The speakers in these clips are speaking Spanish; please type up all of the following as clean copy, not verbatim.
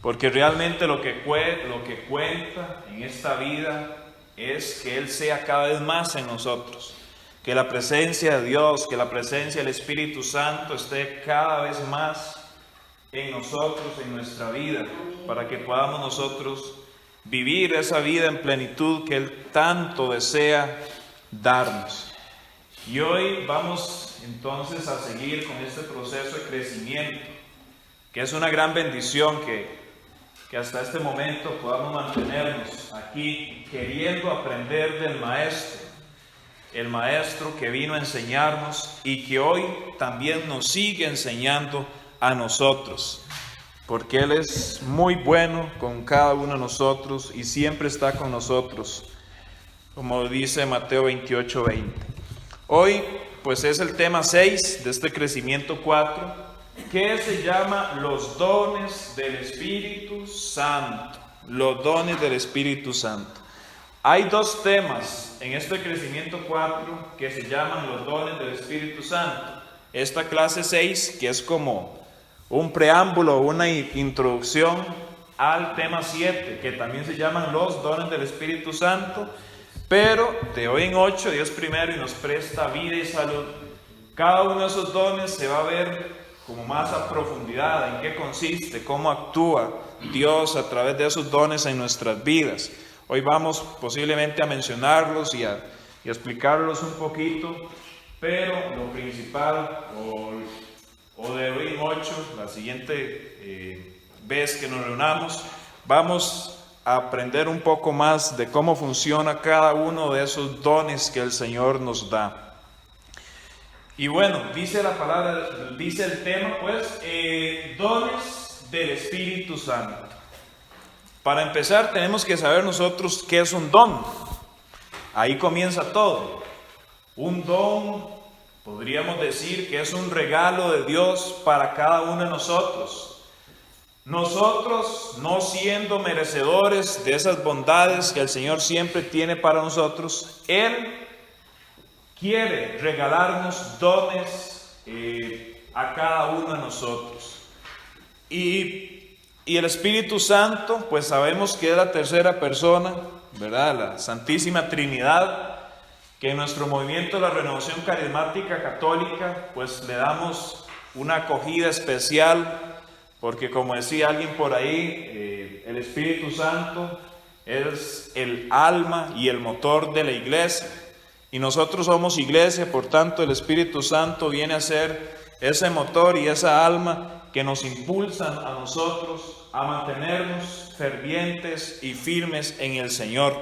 porque realmente lo que cuenta en esta vida es que Él sea cada vez más en nosotros, que la presencia de Dios, que la presencia del Espíritu Santo esté cada vez más en nosotros, en nuestra vida, para que podamos nosotros vivir esa vida en plenitud que Él tanto desea darnos. Y hoy vamos entonces a seguir con este proceso de crecimiento, que es una gran bendición que hasta este momento podamos mantenernos aquí queriendo aprender del Maestro, el Maestro que vino a enseñarnos y que hoy también nos sigue enseñando a nosotros, porque Él es muy bueno con cada uno de nosotros y siempre está con nosotros, como dice Mateo 28:20. Hoy pues es el tema 6 de este crecimiento 4, que se llama los dones del Espíritu Santo. Los dones del Espíritu Santo. Hay dos temas en este crecimiento 4 que se llaman los dones del Espíritu Santo. Esta clase 6, que es como un preámbulo, una introducción al tema 7, que también se llaman los dones del Espíritu Santo, pero de hoy en 8, Dios primero y nos presta vida y salud. Cada uno de esos dones se va a ver como más a profundidad, en qué consiste, cómo actúa Dios a través de esos dones en nuestras vidas. Hoy vamos posiblemente a mencionarlos y a explicarlos un poquito, pero lo principal, o de hoy en 8, la siguiente vez que nos reunamos, vamos a aprender un poco más de cómo funciona cada uno de esos dones que el Señor nos da. Y bueno, dice la palabra, dice el tema, pues, dones del Espíritu Santo. Para empezar, tenemos que saber nosotros qué es un don. Ahí comienza todo. Un don, podríamos decir que es un regalo de Dios para cada uno de nosotros. Nosotros, no siendo merecedores de esas bondades que el Señor siempre tiene para nosotros, Él quiere regalarnos dones a cada uno de nosotros. Y el Espíritu Santo, pues sabemos que es la tercera persona, ¿verdad? La Santísima Trinidad, que en nuestro movimiento de la Renovación Carismática Católica, pues le damos una acogida especial, porque como decía alguien por ahí, el Espíritu Santo es el alma y el motor de la iglesia. Y nosotros somos iglesia, por tanto el Espíritu Santo viene a ser ese motor y esa alma que nos impulsan a nosotros a mantenernos fervientes y firmes en el Señor.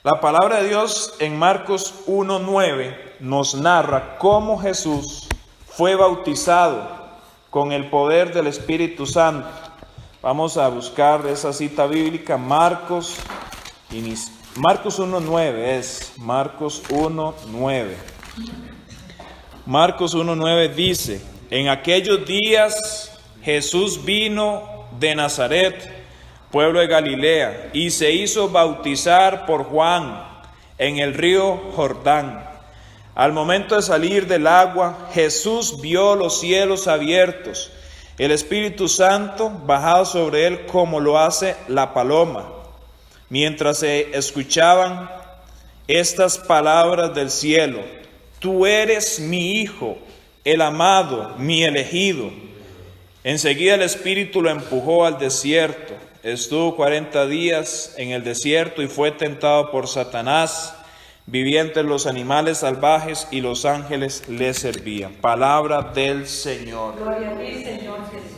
La palabra de Dios en Marcos 1:9 nos narra cómo Jesús fue bautizado con el poder del Espíritu Santo. Vamos a buscar esa cita bíblica, Marcos 1:9 es, Marcos 1:9. Marcos 1:9 dice: en aquellos días Jesús vino de Nazaret, pueblo de Galilea, y se hizo bautizar por Juan en el río Jordán. Al momento de salir del agua, Jesús vio los cielos abiertos, el Espíritu Santo bajado sobre él como lo hace la paloma. Mientras se escuchaban estas palabras del cielo: tú eres mi Hijo, el amado, mi elegido. Enseguida el Espíritu lo empujó al desierto. Estuvo 40 días en el desierto y fue tentado por Satanás. Vivía entre los animales salvajes y los ángeles le servían. Palabra del Señor. Gloria a ti, Señor Jesús.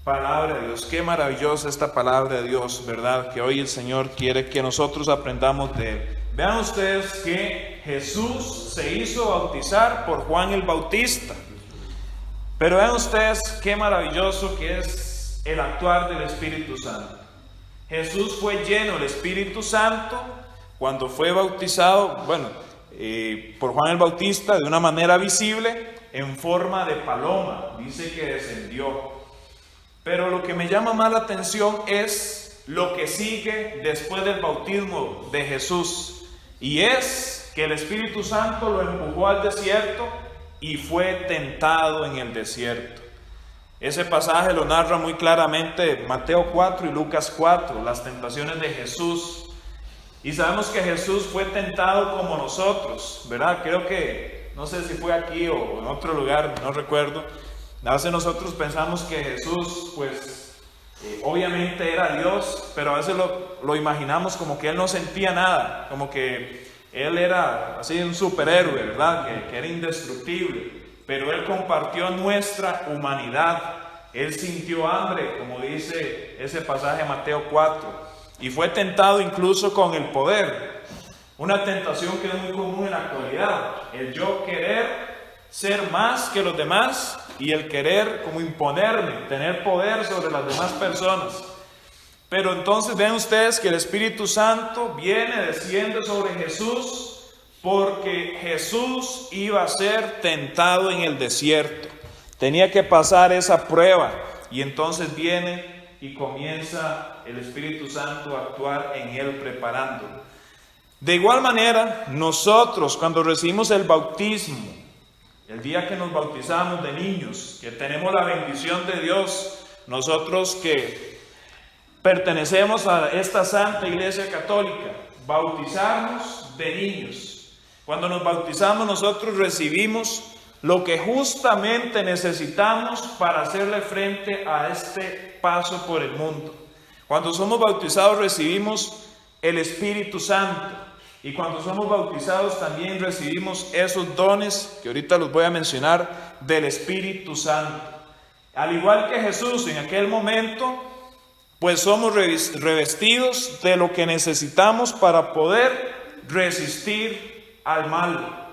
Palabra de Dios, qué maravillosa esta palabra de Dios, ¿verdad? Que hoy el Señor quiere que nosotros aprendamos de Él. Vean ustedes que Jesús se hizo bautizar por Juan el Bautista. Pero vean ustedes qué maravilloso que es el actuar del Espíritu Santo. Jesús fue lleno del Espíritu Santo cuando fue bautizado, por Juan el Bautista de una manera visible, en forma de paloma. Dice que descendió. Pero lo que me llama más la atención es lo que sigue después del bautismo de Jesús. Y es que el Espíritu Santo lo empujó al desierto y fue tentado en el desierto. Ese pasaje lo narra muy claramente Mateo 4 y Lucas 4, las tentaciones de Jesús. Y sabemos que Jesús fue tentado como nosotros, ¿verdad? Creo que, no sé si fue aquí o en otro lugar, no recuerdo. A veces nosotros pensamos que Jesús, pues, obviamente era Dios, pero a veces lo imaginamos como que Él no sentía nada, como que Él era así un superhéroe, ¿verdad? Que era indestructible. Pero Él compartió nuestra humanidad. Él sintió hambre, como dice ese pasaje de Mateo 4. Y fue tentado incluso con el poder. Una tentación que es muy común en la actualidad. El yo querer ser más que los demás y el querer como imponerme, tener poder sobre las demás personas. Pero entonces ven ustedes que el Espíritu Santo viene, desciende sobre Jesús, porque Jesús iba a ser tentado en el desierto. Tenía que pasar esa prueba y entonces viene y comienza el Espíritu Santo a actuar en él, preparándolo. De igual manera, nosotros cuando recibimos el bautismo, el día que nos bautizamos de niños, que tenemos la bendición de Dios, nosotros que pertenecemos a esta Santa Iglesia Católica, bautizarnos de niños. Cuando nos bautizamos nosotros recibimos lo que justamente necesitamos para hacerle frente a este paso por el mundo. Cuando somos bautizados recibimos el Espíritu Santo, y cuando somos bautizados también recibimos esos dones que ahorita los voy a mencionar del Espíritu Santo. Al igual que Jesús en aquel momento, pues somos revestidos de lo que necesitamos para poder resistir al mal,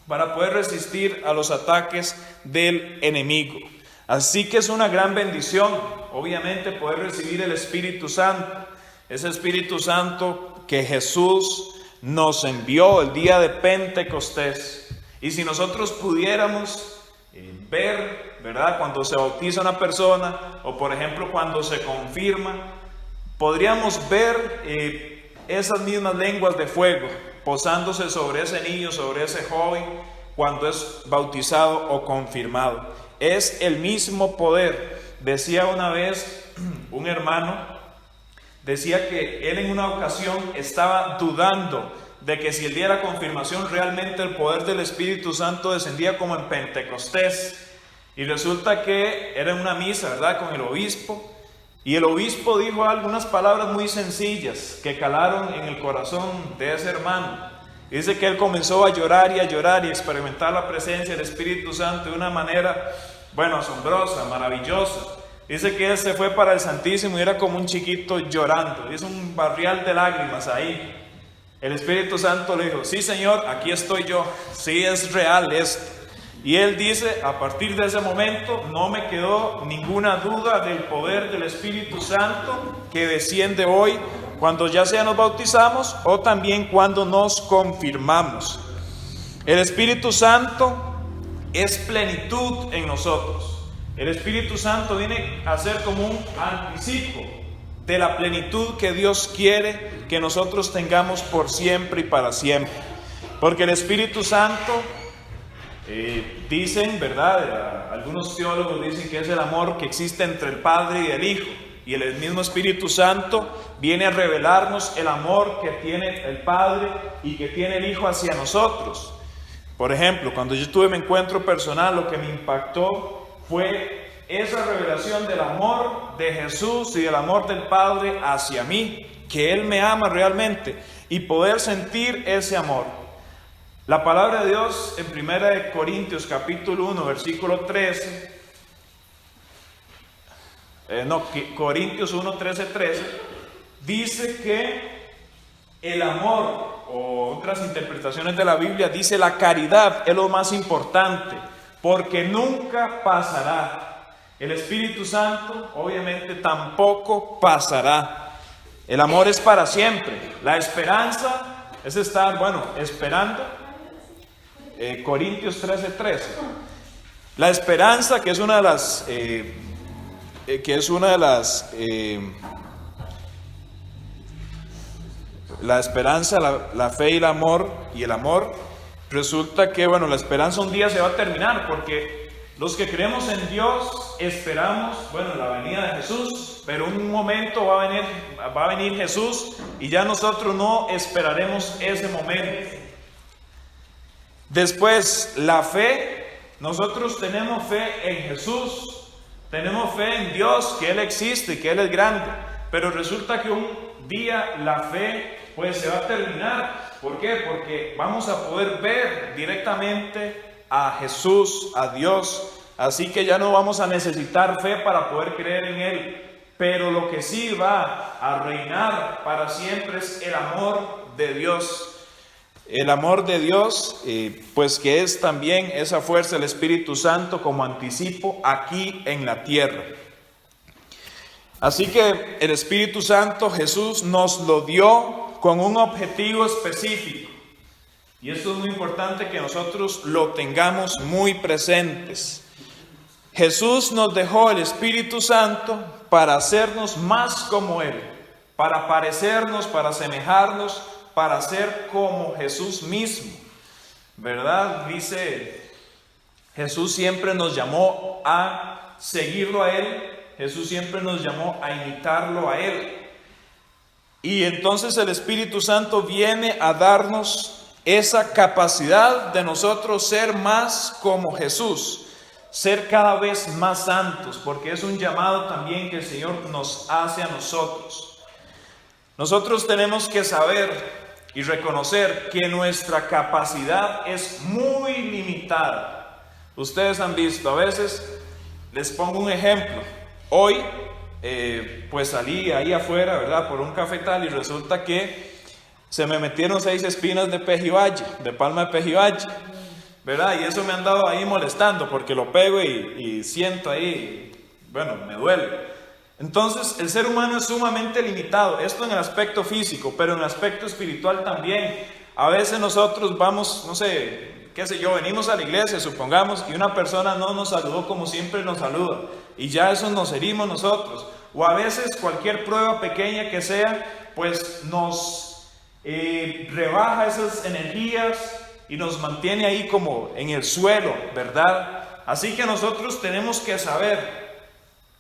para poder resistir a los ataques del enemigo. Así que es una gran bendición, obviamente, poder recibir el Espíritu Santo, ese Espíritu Santo que Jesús nos envió el día de Pentecostés. Y si nosotros pudiéramos ver, ¿verdad?, cuando se bautiza una persona, o por ejemplo cuando se confirma, podríamos ver esas mismas lenguas de fuego posándose sobre ese niño, sobre ese joven, cuando es bautizado o confirmado. Es el mismo poder. Decía una vez un hermano, decía que él en una ocasión estaba dudando de que si el día de la confirmación realmente el poder del Espíritu Santo descendía como en Pentecostés. Y resulta que era en una misa, ¿verdad?, con el obispo. Y el obispo dijo algunas palabras muy sencillas que calaron en el corazón de ese hermano. Dice que él comenzó a llorar y experimentar la presencia del Espíritu Santo de una manera, bueno, asombrosa, maravillosa. Dice que él se fue para el Santísimo y era como un chiquito llorando. Hizo un barrial de lágrimas ahí. El Espíritu Santo le dijo: sí, Señor, aquí estoy yo. Sí, es real esto. Y él dice, a partir de ese momento no me quedó ninguna duda del poder del Espíritu Santo que desciende hoy, cuando ya sea nos bautizamos o también cuando nos confirmamos. El Espíritu Santo es plenitud en nosotros. El Espíritu Santo viene a ser como un anticipo de la plenitud que Dios quiere que nosotros tengamos por siempre y para siempre. Porque el Espíritu Santo, dicen, ¿verdad?, algunos teólogos dicen que es el amor que existe entre el Padre y el Hijo. Y el mismo Espíritu Santo viene a revelarnos el amor que tiene el Padre y que tiene el Hijo hacia nosotros. Por ejemplo, cuando yo tuve mi encuentro personal, lo que me impactó fue esa revelación del amor de Jesús y del amor del Padre hacia mí, que Él me ama realmente, y poder sentir ese amor. La palabra de Dios en 1 Corintios capítulo 1 versículo 13, Corintios 1, 13, dice que el amor, o otras interpretaciones de la Biblia, dice la caridad es lo más importante, porque nunca pasará. El Espíritu Santo obviamente tampoco pasará. El amor es para siempre. La esperanza es estar, esperando. Corintios 13. La esperanza, que es una de las la esperanza, la fe y el amor, resulta que la esperanza un día se va a terminar, porque los que creemos en Dios esperamos, bueno, la venida de Jesús, pero un momento va a venir Jesús y ya nosotros no esperaremos ese momento. Después, la fe. Nosotros tenemos fe en Jesús, tenemos fe en Dios, que Él existe, que Él es grande, pero resulta que un día la fe pues se va a terminar. ¿Por qué? Porque vamos a poder ver directamente a Jesús, a Dios, así que ya no vamos a necesitar fe para poder creer en Él, pero lo que sí va a reinar para siempre es el amor de Dios. El amor de Dios, pues que es también esa fuerza del Espíritu Santo como anticipo aquí en la tierra. Así que el Espíritu Santo Jesús nos lo dio con un objetivo específico. Y esto es muy importante que nosotros lo tengamos muy presentes. Jesús nos dejó el Espíritu Santo para hacernos más como Él, para parecernos, para asemejarnos, para ser como Jesús mismo, ¿verdad? Dice, Jesús siempre nos llamó a seguirlo a Él, Jesús siempre nos llamó a imitarlo a Él. Y entonces el Espíritu Santo viene a darnos esa capacidad de nosotros ser más como Jesús, ser cada vez más santos, porque es un llamado también que el Señor nos hace a nosotros. Nosotros tenemos que saber y reconocer que nuestra capacidad es muy limitada. Ustedes han visto, a veces, les pongo un ejemplo. Hoy, pues salí ahí afuera, ¿verdad? Por un cafetal y resulta que se me metieron 6 espinas de pejibaye, de palma de pejibaye, ¿verdad? Y eso me ha andado ahí molestando porque lo pego y siento ahí, bueno, me duele. Entonces el ser humano es sumamente limitado, esto en el aspecto físico, pero en el aspecto espiritual también. A veces nosotros vamos, no sé, qué sé yo, venimos a la iglesia, supongamos, y una persona no nos saludó como siempre nos saluda, y ya eso nos herimos nosotros. O a veces cualquier prueba pequeña que sea, pues nos rebaja esas energías y nos mantiene ahí como en el suelo, ¿verdad? Así que nosotros tenemos que saber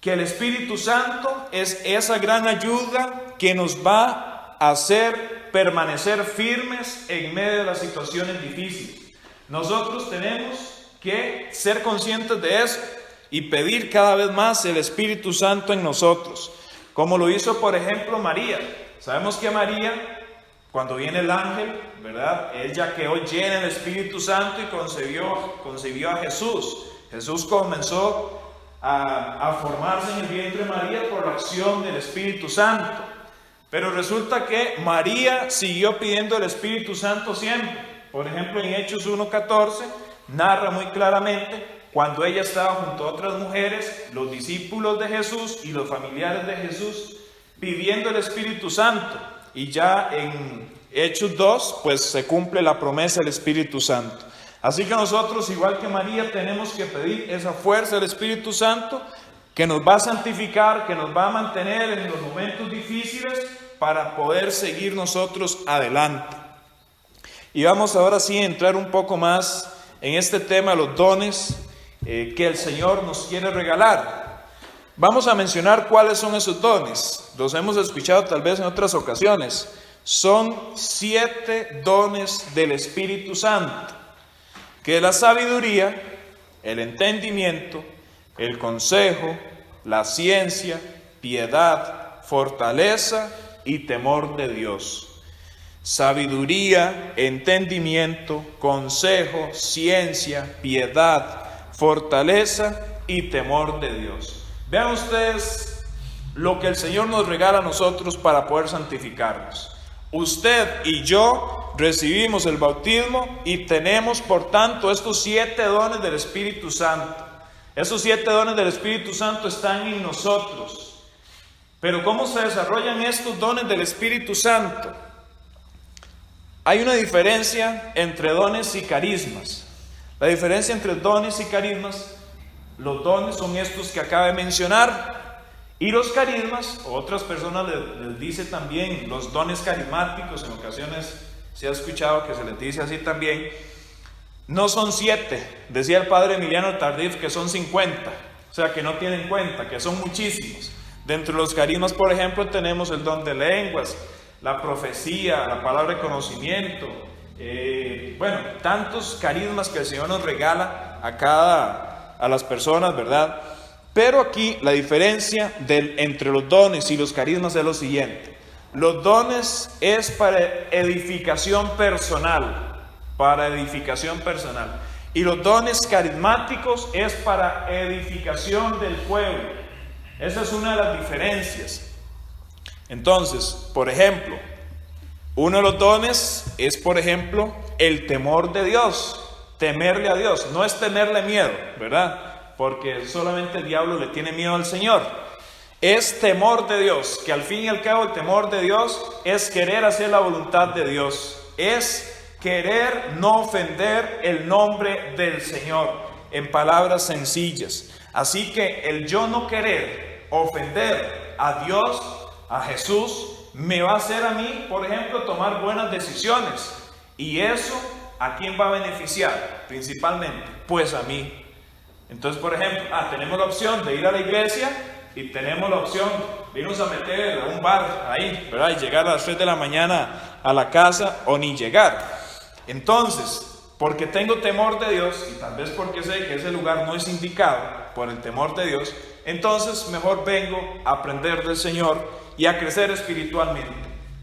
que el Espíritu Santo es esa gran ayuda que nos va a hacer permanecer firmes en medio de las situaciones difíciles. Nosotros tenemos que ser conscientes de eso y pedir cada vez más el Espíritu Santo en nosotros, como lo hizo por ejemplo María. Sabemos que María, cuando viene el ángel, ¿verdad? Ella quedó llena del Espíritu Santo y concibió a Jesús. Jesús comenzó a formarse en el vientre de María por la acción del Espíritu Santo. Pero resulta que María siguió pidiendo el Espíritu Santo siempre. Por ejemplo, en Hechos 1:14 narra muy claramente cuando ella estaba junto a otras mujeres, los discípulos de Jesús y los familiares de Jesús, pidiendo el Espíritu Santo. Y ya en Hechos 2, pues se cumple la promesa del Espíritu Santo. Así que nosotros, igual que María, tenemos que pedir esa fuerza del Espíritu Santo que nos va a santificar, que nos va a mantener en los momentos difíciles para poder seguir nosotros adelante. Y vamos ahora sí a entrar un poco más en este tema, los dones que el Señor nos quiere regalar. Vamos a mencionar cuáles son esos dones. Los hemos escuchado tal vez en otras ocasiones. Son 7 dones del Espíritu Santo, que es la sabiduría, el entendimiento, el consejo, la ciencia, piedad, fortaleza y temor de Dios. Sabiduría, entendimiento, consejo, ciencia, piedad, fortaleza y temor de Dios. Vean ustedes lo que el Señor nos regala a nosotros para poder santificarnos. Usted y yo recibimos el bautismo y tenemos por tanto estos 7 dones del Espíritu Santo. Esos 7 dones del Espíritu Santo están en nosotros. Pero ¿cómo se desarrollan estos dones del Espíritu Santo? Hay una diferencia entre dones y carismas. La diferencia entre dones y carismas, los dones son estos que acabo de mencionar. Y los carismas, otras personas les dice también los dones carismáticos, en ocasiones se ha escuchado que se les dice así también. No son 7, decía el padre Emiliano Tardif que son 50. O sea, que no tiene en cuenta, que son muchísimos. Dentro de los carismas, por ejemplo, tenemos el don de lenguas, la profecía, la palabra de conocimiento, bueno, tantos carismas que el Señor nos regala a las personas, ¿verdad? Pero aquí la diferencia entre los dones y los carismas es lo siguiente. Los dones es para edificación personal, y los dones carismáticos es para edificación del pueblo. Esa es una de las diferencias. Entonces, por ejemplo, uno de los dones es, por ejemplo, el temor de Dios, temerle a Dios. No es tenerle miedo, ¿verdad? Porque solamente el diablo le tiene miedo al Señor. Es temor de Dios, que al fin y al cabo el temor de Dios es querer hacer la voluntad de Dios. Es querer no ofender el nombre del Señor, en palabras sencillas. Así que el yo no querer ofender a Dios, a Jesús, me va a hacer a mí, por ejemplo, tomar buenas decisiones. Y eso, ¿a quién va a beneficiar? Principalmente, pues a mí. Entonces, por ejemplo, tenemos la opción de ir a la iglesia y tenemos la opción de irnos a meter a un bar ahí, ¿verdad? Y llegar a las 3 de la mañana a la casa o ni llegar. Entonces, porque tengo temor de Dios y tal vez porque sé que ese lugar no es indicado por el temor de Dios, entonces mejor vengo a aprender del Señor y a crecer espiritualmente.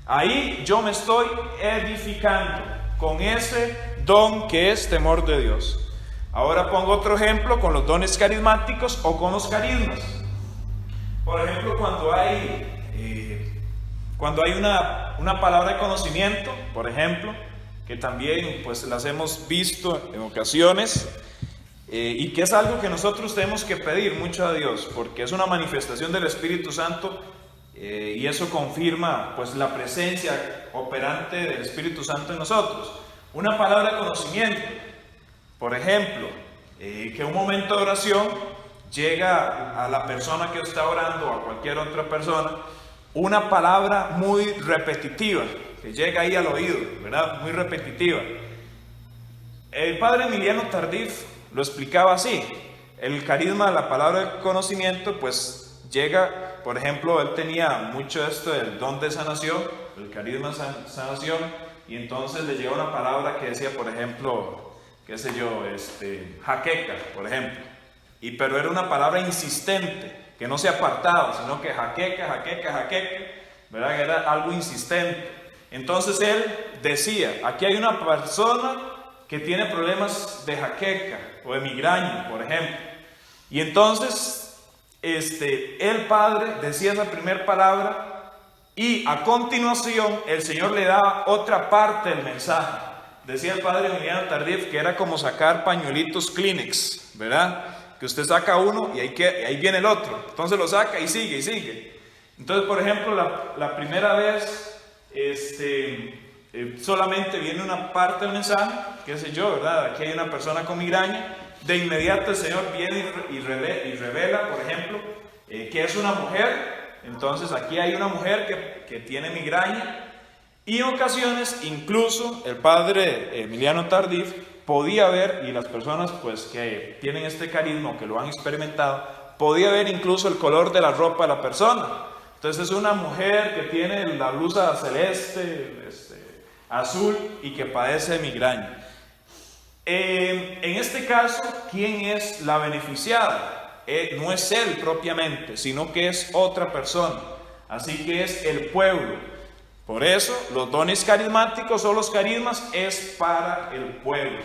Ahí yo me estoy edificando con ese don que es temor de Dios. Ahora pongo otro ejemplo con los dones carismáticos o con los carismas. Por ejemplo, cuando hay una palabra de conocimiento, por ejemplo, que también pues las hemos visto en ocasiones, y que es algo que nosotros tenemos que pedir mucho a Dios, porque es una manifestación del Espíritu Santo, y eso confirma pues la presencia operante del Espíritu Santo en nosotros. Una palabra de conocimiento, por ejemplo, que un momento de oración llega a la persona que está orando o a cualquier otra persona una palabra muy repetitiva, que llega ahí al oído, ¿verdad? Muy repetitiva. El padre Emiliano Tardif lo explicaba así: el carisma de la palabra de conocimiento pues llega, por ejemplo, él tenía mucho esto del don de sanación, el carisma de sanación, y entonces le llega una palabra que decía, por ejemplo, qué sé yo, jaqueca, por ejemplo, pero era una palabra insistente, que no se apartaba, sino que jaqueca, ¿verdad? Era algo insistente. Entonces él decía, aquí hay una persona que tiene problemas de jaqueca o de migraña, por ejemplo. Y entonces el padre decía esa primera palabra y a continuación el Señor le daba otra parte del mensaje. Decía el padre Emiliano Tardif que era como sacar pañuelitos Kleenex, ¿verdad? Que usted saca uno y ahí viene el otro. Entonces lo saca y sigue. Entonces, por ejemplo, la primera vez solamente viene una parte del mensaje, qué sé yo, ¿verdad? Aquí hay una persona con migraña. De inmediato el Señor viene y revela, por ejemplo, que es una mujer. Entonces aquí hay una mujer que tiene migraña. Y en ocasiones, incluso el padre Emiliano Tardif podía ver, y las personas pues que tienen este carisma, que lo han experimentado, podía ver incluso el color de la ropa de la persona. Entonces es una mujer que tiene la blusa celeste, azul, y que padece de migraña. En este caso, ¿quién es la beneficiada? No es él propiamente, sino que es otra persona. Así que es el pueblo. Por eso, los dones carismáticos o los carismas es para el pueblo.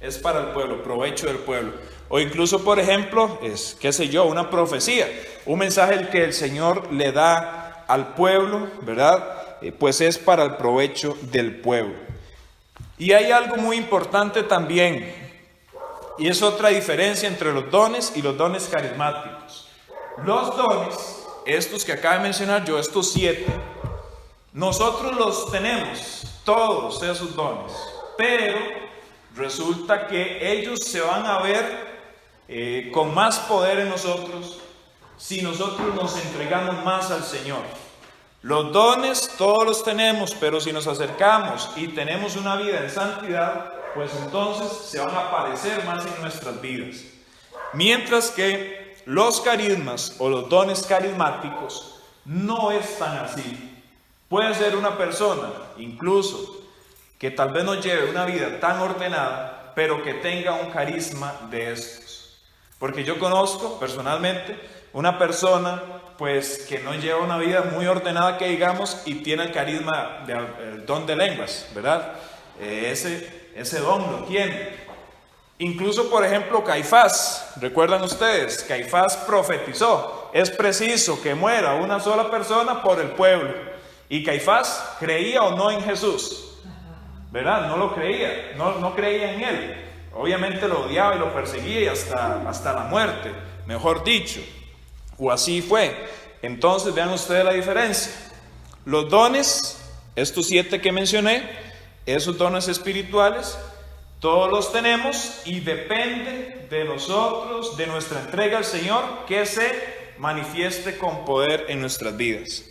Es para el pueblo, provecho del pueblo. O incluso, por ejemplo, qué sé yo, una profecía, un mensaje que el Señor le da al pueblo, ¿verdad? Pues es para el provecho del pueblo. Y hay algo muy importante también, y es otra diferencia entre los dones y los dones carismáticos. Los dones, estos que acabo de mencionar yo, estos 7, nosotros los tenemos, todos esos dones, pero resulta que ellos se van a ver con más poder en nosotros si nosotros nos entregamos más al Señor. Los dones todos los tenemos, pero si nos acercamos y tenemos una vida en santidad, pues entonces se van a aparecer más en nuestras vidas. Mientras que los carismas o los dones carismáticos no están así. Puede ser una persona, incluso, que tal vez no lleve una vida tan ordenada, pero que tenga un carisma de estos. Porque yo conozco personalmente una persona pues que no lleva una vida muy ordenada, que digamos, y tiene el carisma, el don de lenguas, ¿verdad? Ese don lo tiene. Incluso, por ejemplo, Caifás, ¿recuerdan ustedes? Caifás profetizó: es preciso que muera una sola persona por el pueblo. Y Caifás creía o no en Jesús, ¿verdad? No lo creía, no creía en él. Obviamente lo odiaba y lo perseguía y hasta la muerte, mejor dicho. O así fue. Entonces vean ustedes la diferencia. Los dones, estos 7 que mencioné, esos dones espirituales, todos los tenemos y depende de nosotros, de nuestra entrega al Señor, que se manifieste con poder en nuestras vidas.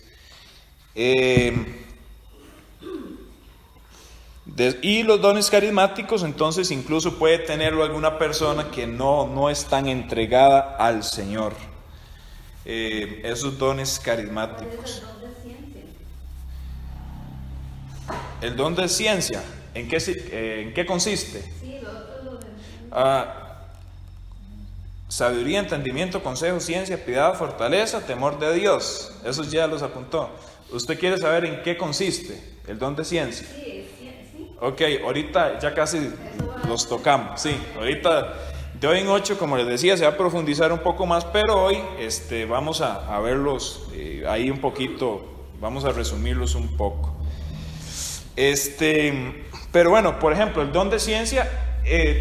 Y los dones carismáticos, entonces incluso puede tenerlo alguna persona que no es tan entregada al Señor. Esos dones carismáticos. El don de ciencia, ¿en qué consiste? Sabiduría, entendimiento, consejo, ciencia, piedad, fortaleza, temor de Dios. Esos ya los apuntó. ¿Usted quiere saber en qué consiste el don de ciencia? Sí. Ok, ahorita ya casi los tocamos. Sí, ahorita de hoy en 8, como les decía, se va a profundizar un poco más, pero hoy vamos a verlos ahí un poquito, vamos a resumirlos un poco. Pero bueno, por ejemplo, el don de ciencia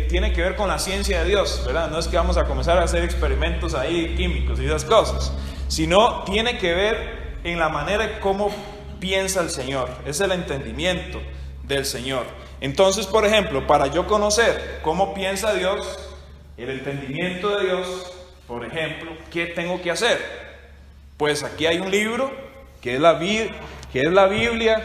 tiene que ver con la ciencia de Dios, ¿verdad? No es que vamos a comenzar a hacer experimentos ahí químicos y esas cosas, sino tiene que ver en la manera de cómo piensa el Señor. Es el entendimiento del Señor. Entonces, por ejemplo, para yo conocer cómo piensa Dios, el entendimiento de Dios, por ejemplo, ¿qué tengo que hacer? Pues aquí hay un libro que es la Biblia,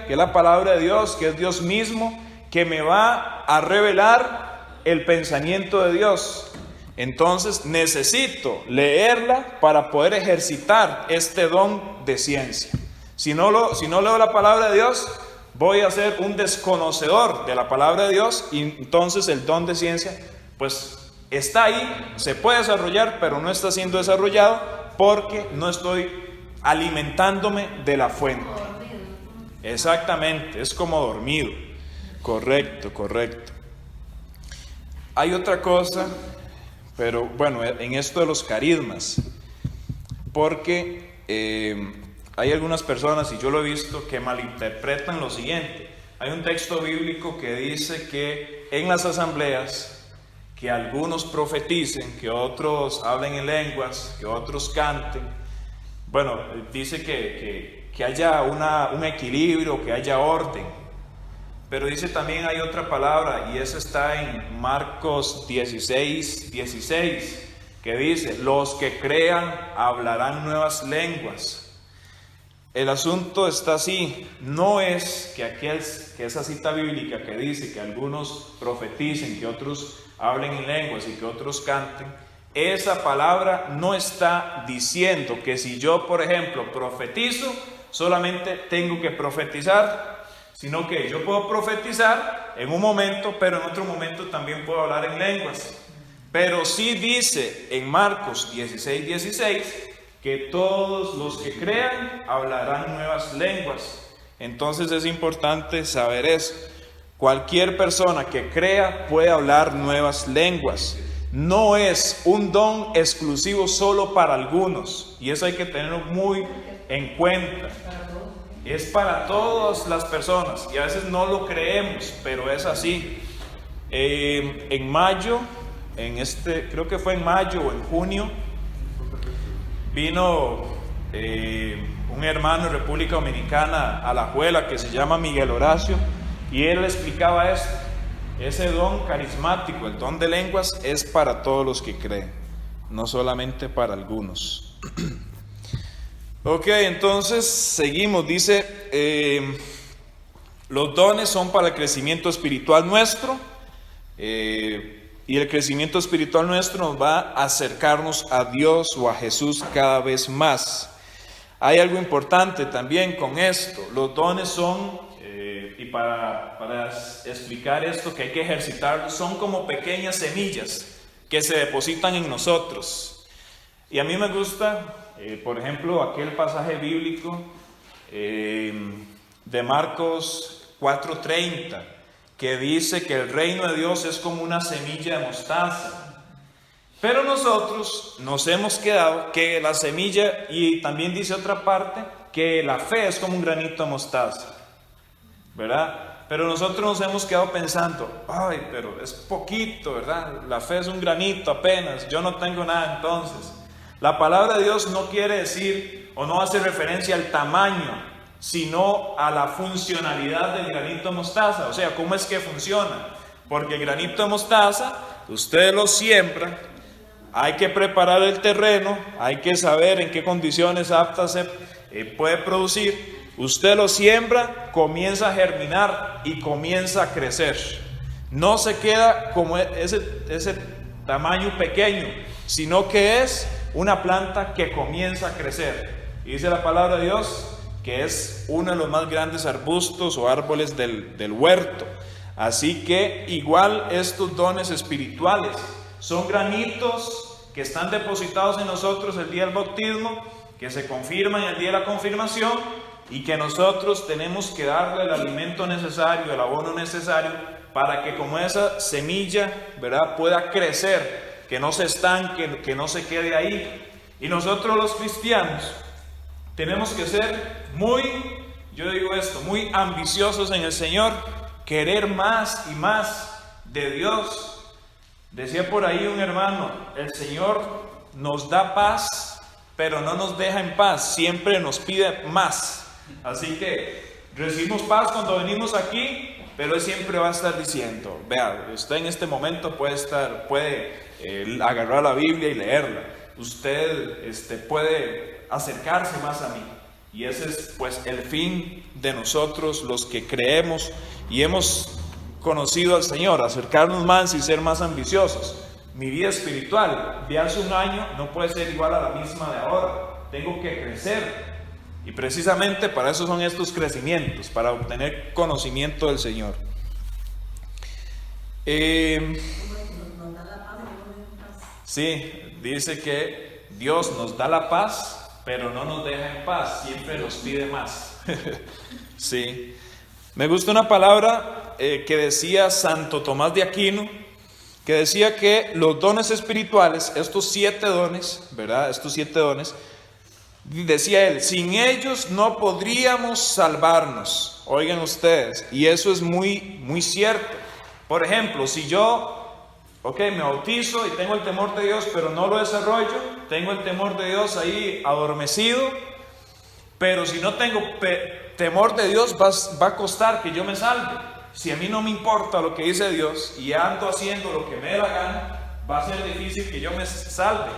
que es la palabra de Dios, que es Dios mismo, que me va a revelar el pensamiento de Dios. Entonces necesito leerla para poder ejercitar este don de ciencia. Si no leo la palabra de Dios, voy a ser un desconocedor de la palabra de Dios, y entonces el don de ciencia pues está ahí, se puede desarrollar, pero no está siendo desarrollado porque no estoy alimentándome de la fuente. Exactamente, es como dormido. Correcto. Hay otra cosa, pero bueno, en esto de los carismas, porque hay algunas personas, y yo lo he visto, que malinterpretan lo siguiente. Hay un texto bíblico que dice que en las asambleas, que algunos profeticen, que otros hablen en lenguas, que otros canten. Bueno, dice que haya un equilibrio, que haya orden. Pero dice también, hay otra palabra, y esa está en Marcos 16:16, que dice: los que crean hablarán nuevas lenguas. El asunto está así, no es que esa cita bíblica que dice que algunos profeticen, que otros hablen en lenguas y que otros canten, esa palabra no está diciendo que si yo, por ejemplo, profetizo, solamente tengo que profetizar, sino que yo puedo profetizar en un momento, pero en otro momento también puedo hablar en lenguas. Pero sí dice en Marcos 16:16 que todos los que crean hablarán nuevas lenguas. Entonces es importante saber eso. Cualquier persona que crea puede hablar nuevas lenguas. No es un don exclusivo solo para algunos, y eso hay que tenerlo muy en cuenta. Es para todas las personas, y a veces no lo creemos, pero es así. En mayo, creo que fue en mayo o en junio, vino un hermano de República Dominicana a Alajuela que se llama Miguel Horacio, y él explicaba esto. Ese don carismático, el don de lenguas, es para todos los que creen, no solamente para algunos. Ok, entonces seguimos. Dice, los dones son para el crecimiento espiritual nuestro. y el crecimiento espiritual nuestro nos va a acercarnos a Dios o a Jesús cada vez más. Hay algo importante también con esto. Los dones son, y para explicar esto que hay que ejercitarlos, son como pequeñas semillas que se depositan en nosotros. Y a mí me gusta, por ejemplo, aquel pasaje bíblico de Marcos 4:30, que dice que el reino de Dios es como una semilla de mostaza. Pero nosotros nos hemos quedado que la semilla, y también dice otra parte, que la fe es como un granito de mostaza, ¿verdad? Pero nosotros nos hemos quedado pensando, ay, pero es poquito, ¿verdad? La fe es un granito apenas, yo no tengo nada. Entonces, la palabra de Dios no quiere decir o no hace referencia al tamaño, sino a la funcionalidad del granito de mostaza. O sea, ¿cómo es que funciona? Porque el granito de mostaza, usted lo siembra, hay que preparar el terreno, hay que saber en qué condiciones aptas se puede producir. Usted lo siembra, comienza a germinar y comienza a crecer. No se queda como ese tamaño pequeño, sino que es una planta que comienza a crecer. Y dice la palabra de Dios que es uno de los más grandes arbustos o árboles del huerto. Así que igual estos dones espirituales son granitos que están depositados en nosotros el día del bautismo, que se confirman el día de la confirmación, y que nosotros tenemos que darle el alimento necesario, el abono necesario, para que como esa semilla, ¿verdad?, pueda crecer, que no se estanque, que no se quede ahí. Y nosotros los cristianos tenemos que ser muy ambiciosos en el Señor, querer más y más de Dios. Decía por ahí un hermano, el Señor nos da paz, pero no nos deja en paz, siempre nos pide más. Así que recibimos paz cuando venimos aquí, pero Él siempre va a estar diciendo, vea, usted en este momento puede agarrar la Biblia y leerla, usted puede acercarse más a mí. Y ese es pues el fin de nosotros los que creemos y hemos conocido al Señor, acercarnos más y ser más ambiciosos. Mi vida espiritual de hace un año no puede ser igual a la misma de ahora, tengo que crecer, y precisamente para eso son estos crecimientos, para obtener conocimiento del Señor. Sí, dice que Dios nos da la paz, pero no nos deja en paz, siempre nos pide más. Sí. Me gusta una palabra que decía Santo Tomás de Aquino, que decía que los dones espirituales, estos 7 dones, ¿verdad? Estos 7 dones, decía él, sin ellos no podríamos salvarnos. Oigan ustedes, y eso es muy, muy cierto. Por ejemplo, si yo, me bautizo y tengo el temor de Dios, pero no lo desarrollo, tengo el temor de Dios ahí adormecido, pero si no tengo temor de Dios, va a costar que yo me salve. Si a mí no me importa lo que dice Dios y ando haciendo lo que me dé la gana, va a ser difícil que yo me salve.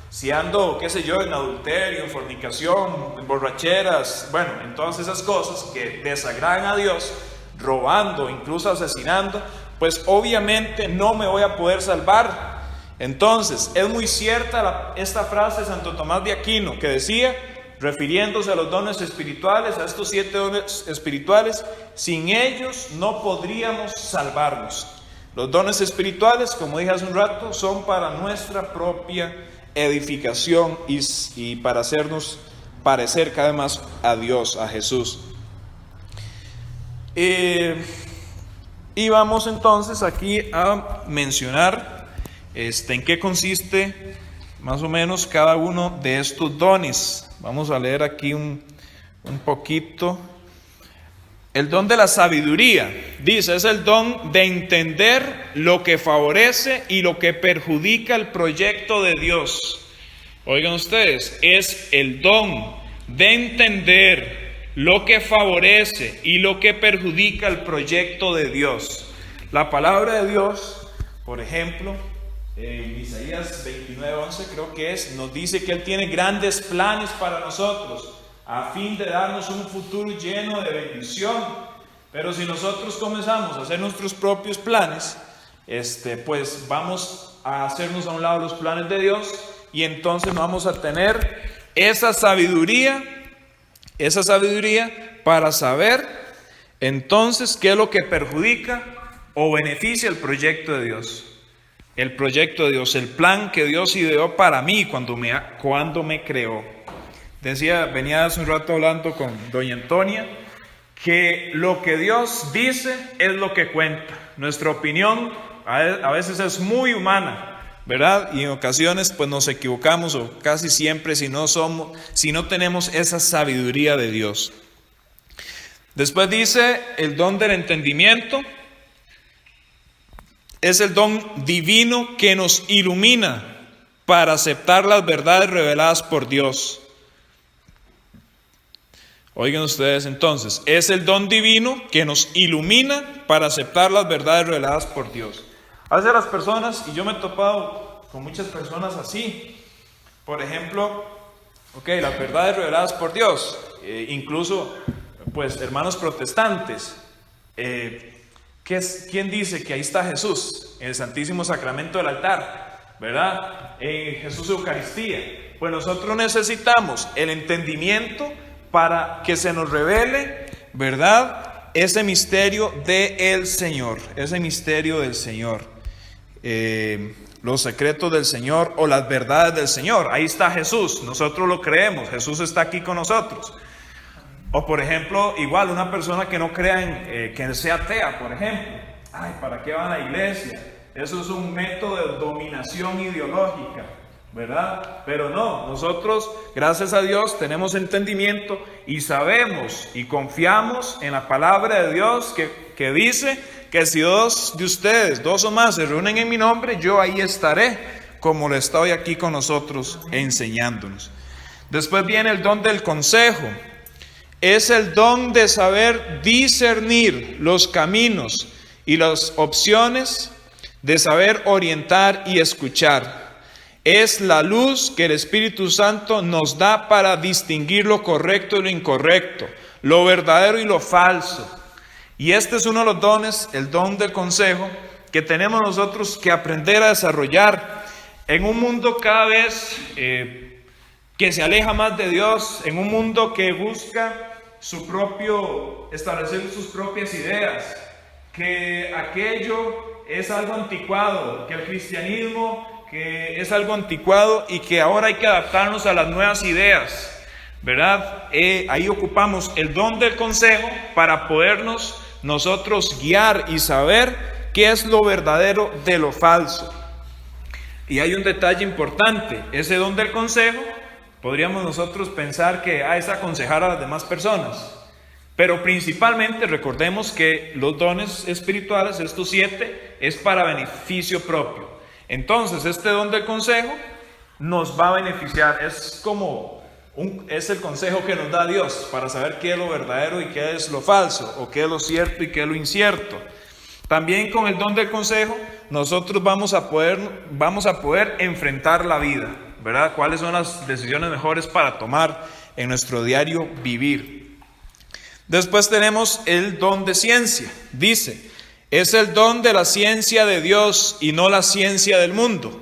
Si ando, en adulterio, en fornicación, en borracheras, en todas esas cosas que desagradan a Dios, robando, incluso asesinando, pues obviamente no me voy a poder salvar. Entonces, es muy cierta esta frase de Santo Tomás de Aquino, que decía, refiriéndose a los dones espirituales, a estos 7 dones espirituales, sin ellos no podríamos salvarnos. Los dones espirituales, como dije hace un rato, son para nuestra propia edificación y para hacernos parecer cada vez más a Dios, a Jesús. Y vamos entonces aquí a mencionar en qué consiste más o menos cada uno de estos dones. Vamos a leer aquí un poquito. El don de la sabiduría, dice, es el don de entender lo que favorece y lo que perjudica el proyecto de Dios. Oigan ustedes, es el don de entender lo que favorece y lo que perjudica el proyecto de Dios. La palabra de Dios, por ejemplo, en Isaías 29:11 creo que nos dice que Él tiene grandes planes para nosotros, a fin de darnos un futuro lleno de bendición. Pero si nosotros comenzamos a hacer nuestros propios planes, pues vamos a hacernos a un lado los planes de Dios y entonces no vamos a tener esa sabiduría para saber entonces qué es lo que perjudica o beneficia el proyecto de Dios. El proyecto de Dios, el plan que Dios ideó para mí cuando me creó. Venía hace un rato hablando con doña Antonia, que lo que Dios dice es lo que cuenta. Nuestra opinión a veces es muy humana, ¿verdad? Y en ocasiones pues nos equivocamos, o casi siempre, si no tenemos esa sabiduría de Dios. Después dice el don del entendimiento. Es el don divino que nos ilumina para aceptar las verdades reveladas por Dios. Oigan ustedes entonces, es el don divino que nos ilumina para aceptar las verdades reveladas por Dios. A veces las personas, y yo me he topado con muchas personas así, por ejemplo, las verdades reveladas por Dios, incluso pues hermanos protestantes, ¿quién dice que ahí está Jesús en el Santísimo Sacramento del altar? ¿Verdad? Jesús Eucaristía. Pues nosotros necesitamos el entendimiento para que se nos revele, ¿verdad? Ese misterio del Señor, los secretos del Señor o las verdades del Señor. Ahí está Jesús, nosotros lo creemos, Jesús está aquí con nosotros. O por ejemplo, igual una persona que no crea que sea atea, por ejemplo. Ay, ¿para qué van a la iglesia? Eso es un método de dominación ideológica, ¿verdad? Pero no, nosotros, gracias a Dios, tenemos entendimiento y sabemos y confiamos en la palabra de Dios que dice que si dos de ustedes, dos o más, se reúnen en mi nombre, yo ahí estaré, como lo estoy aquí con nosotros enseñándonos. Después viene el don del consejo. Es el don de saber discernir los caminos y las opciones, de saber orientar y escuchar. Es la luz que el Espíritu Santo nos da para distinguir lo correcto y lo incorrecto, lo verdadero y lo falso. Y este es uno de los dones, el don del consejo, que tenemos nosotros que aprender a desarrollar en un mundo cada vez que se aleja más de Dios, en un mundo que busca establecer sus propias ideas, que aquello es algo anticuado, que el cristianismo que es algo anticuado y que ahora hay que adaptarnos a las nuevas ideas, ¿verdad? Ahí ocupamos el don del consejo para podernos nosotros guiar y saber qué es lo verdadero de lo falso. Y hay un detalle importante, ese don del consejo, podríamos nosotros pensar que es aconsejar a las demás personas, pero principalmente recordemos que los dones espirituales, estos 7, es para beneficio propio. Entonces este don del consejo nos va a beneficiar, es el consejo que nos da Dios para saber qué es lo verdadero y qué es lo falso, o qué es lo cierto y qué es lo incierto. También con el don del consejo nosotros vamos a poder enfrentar la vida, ¿verdad? ¿Cuáles son las decisiones mejores para tomar en nuestro diario vivir? Después tenemos el don de ciencia. Dice, es el don de la ciencia de Dios y no la ciencia del mundo.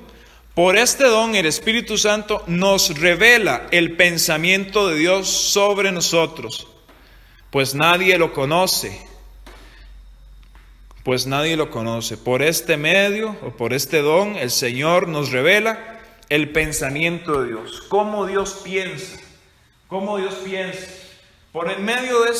Por este don el Espíritu Santo nos revela el pensamiento de Dios sobre nosotros, pues nadie lo conoce. Por este medio o por este don el Señor nos revela el pensamiento de Dios, cómo Dios piensa. Por medio de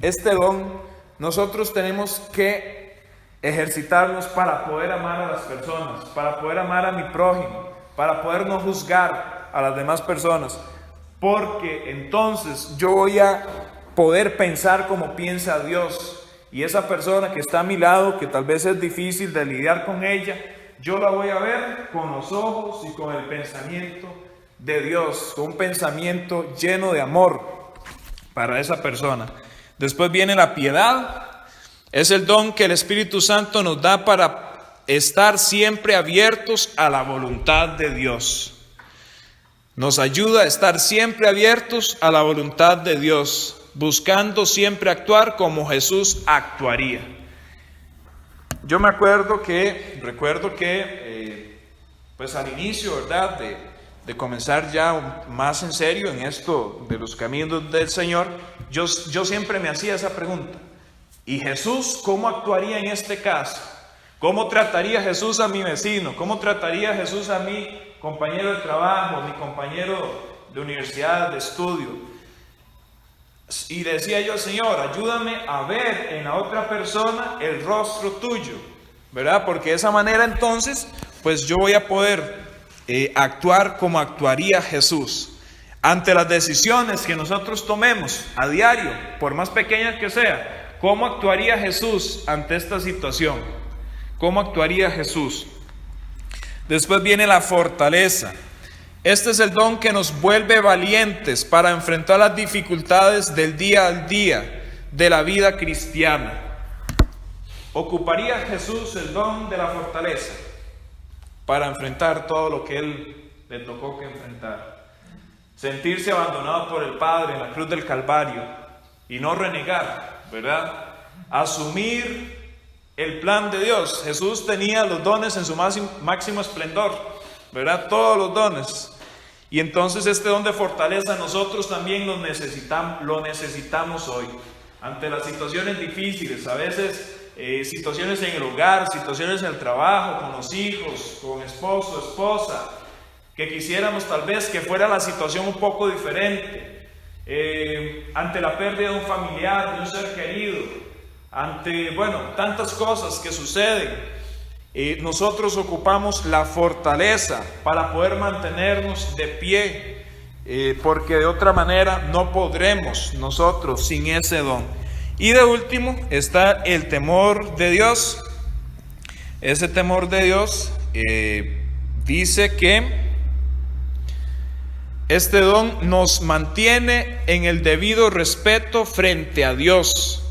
este don, nosotros tenemos que ejercitarnos para poder amar a las personas, para poder amar a mi prójimo, para poder no juzgar a las demás personas, porque entonces yo voy a poder pensar como piensa Dios, y esa persona que está a mi lado, que tal vez es difícil de lidiar con ella, yo la voy a ver con los ojos y con el pensamiento de Dios, con un pensamiento lleno de amor para esa persona. Después viene la piedad. Es el don que el Espíritu Santo nos da para estar siempre abiertos a la voluntad de Dios. Nos ayuda a estar siempre abiertos a la voluntad de Dios, buscando siempre actuar como Jesús actuaría. Yo recuerdo que pues al inicio, ¿verdad?, de comenzar ya más en serio en esto de los caminos del Señor, yo siempre me hacía esa pregunta: ¿y Jesús cómo actuaría en este caso? ¿Cómo trataría Jesús a mi vecino? ¿Cómo trataría Jesús a mi compañero de trabajo, mi compañero de universidad, de estudio? Y decía yo: Señor, ayúdame a ver en la otra persona el rostro tuyo, ¿verdad? Porque de esa manera entonces, pues yo voy a poder actuar como actuaría Jesús. Ante las decisiones que nosotros tomemos a diario, por más pequeñas que sea, ¿cómo actuaría Jesús ante esta situación? ¿Cómo actuaría Jesús? Después viene la fortaleza. Este es el don que nos vuelve valientes para enfrentar las dificultades del día al día de la vida cristiana. ¿Ocuparía Jesús el don de la fortaleza para enfrentar todo lo que Él le tocó que enfrentar? Sentirse abandonado por el Padre en la cruz del Calvario y no renegar, ¿verdad? Asumir el plan de Dios. Jesús tenía los dones en su máximo esplendor, ¿verdad? Todos los dones. Y entonces este don de fortaleza nosotros también lo necesitamos hoy. Ante las situaciones difíciles, a veces situaciones en el hogar, situaciones en el trabajo, con los hijos, con esposo, esposa, que quisiéramos tal vez que fuera la situación un poco diferente. Ante la pérdida de un familiar, de un ser querido, ante, tantas cosas que suceden. Nosotros ocupamos la fortaleza para poder mantenernos de pie, porque de otra manera no podremos nosotros sin ese don. Y de último está el temor de Dios. Ese temor de Dios dice que este don nos mantiene en el debido respeto frente a Dios,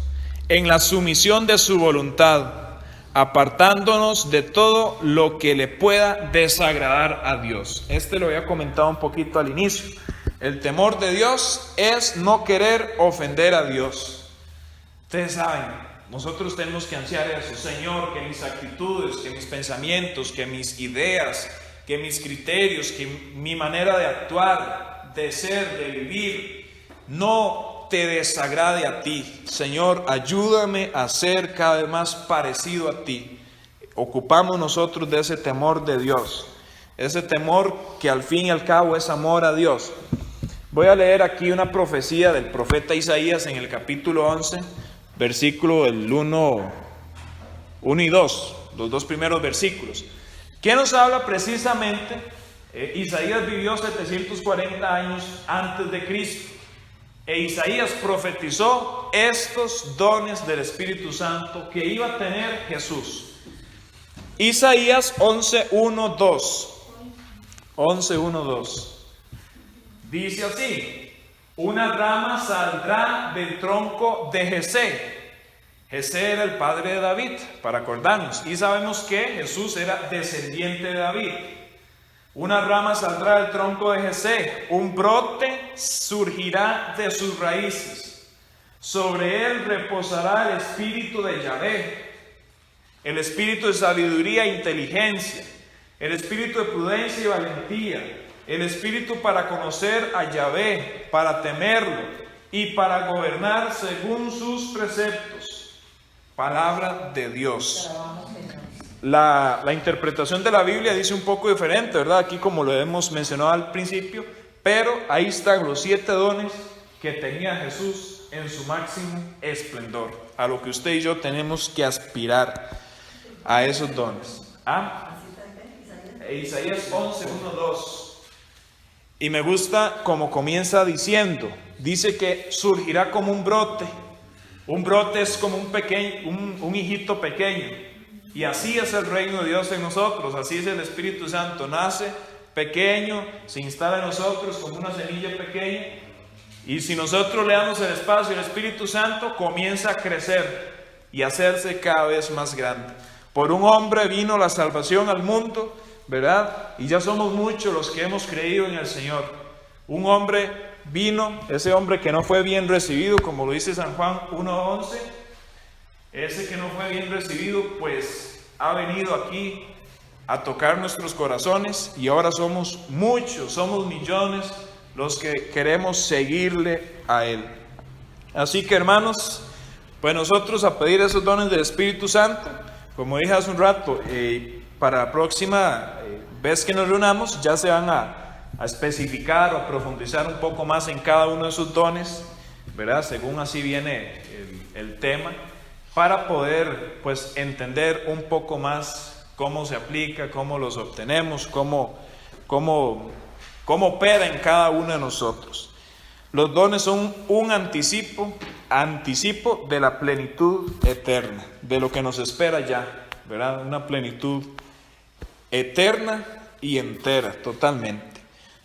en la sumisión de su voluntad, apartándonos de todo lo que le pueda desagradar a Dios. Lo había comentado un poquito al inicio. El temor de Dios es no querer ofender a Dios. Ustedes saben, nosotros tenemos que ansiar eso. Señor, que mis actitudes, que mis pensamientos, que mis ideas, que mis criterios, que mi manera de actuar, de ser, de vivir, no te desagrade a ti. Señor, ayúdame a ser cada vez más parecido a ti. Ocupamos nosotros de ese temor de Dios, ese temor que al fin y al cabo es amor a Dios. Voy a leer aquí una profecía del profeta Isaías en el capítulo 11, versículo del 1 y 2, los dos primeros versículos. ¿Qué nos habla precisamente? Isaías vivió 740 años antes de Cristo. E Isaías profetizó estos dones del Espíritu Santo que iba a tener Jesús. Isaías 11:1-2. 11:1-2. Dice así: una rama saldrá del tronco de Jesé. Jesé era el padre de David, para acordarnos. Y sabemos que Jesús era descendiente de David. Una rama saldrá del tronco de Jesé, un brote surgirá de sus raíces. Sobre él reposará el espíritu de Yahvé, el espíritu de sabiduría e inteligencia, el espíritu de prudencia y valentía, el espíritu para conocer a Yahvé, para temerlo y para gobernar según sus preceptos. Palabra de Dios. La interpretación de la Biblia dice un poco diferente, ¿verdad? Aquí, como lo hemos mencionado al principio, pero ahí están los 7 dones que tenía Jesús en su máximo esplendor, a lo que usted y yo tenemos que aspirar, a esos dones. Isaías 11:1-2. Y me gusta como comienza diciendo, dice que surgirá como un brote. Un brote es como un hijito pequeño. Y así es el reino de Dios en nosotros, así es el Espíritu Santo, nace pequeño, se instala en nosotros como una semilla pequeña, y si nosotros le damos el espacio al Espíritu Santo, comienza a crecer y a hacerse cada vez más grande. Por un hombre vino la salvación al mundo, ¿verdad? Y ya somos muchos los que hemos creído en el Señor. Un hombre vino, ese hombre que no fue bien recibido, como lo dice San Juan 1:11, ese que no fue bien recibido, pues ha venido aquí a tocar nuestros corazones y ahora somos muchos, somos millones los que queremos seguirle a Él. Así que, hermanos, pues nosotros a pedir esos dones del Espíritu Santo, como dije hace un rato, para la próxima vez que nos reunamos ya se van a especificar o a profundizar un poco más en cada uno de esos dones, ¿verdad? Según así viene el tema, para poder pues entender un poco más cómo se aplica, cómo los obtenemos, cómo opera en cada uno de nosotros. Los dones son un anticipo de la plenitud eterna, de lo que nos espera ya, ¿verdad? Una plenitud eterna y entera, totalmente.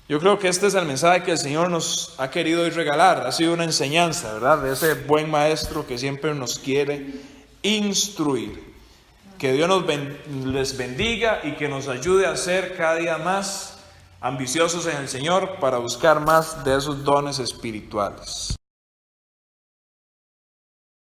Yo creo que este es el mensaje que el Señor nos ha querido hoy regalar. Ha sido una enseñanza, ¿verdad? De ese buen maestro que siempre nos quiere instruir. Que Dios les bendiga y que nos ayude a ser cada día más ambiciosos en el Señor para buscar más de esos dones espirituales.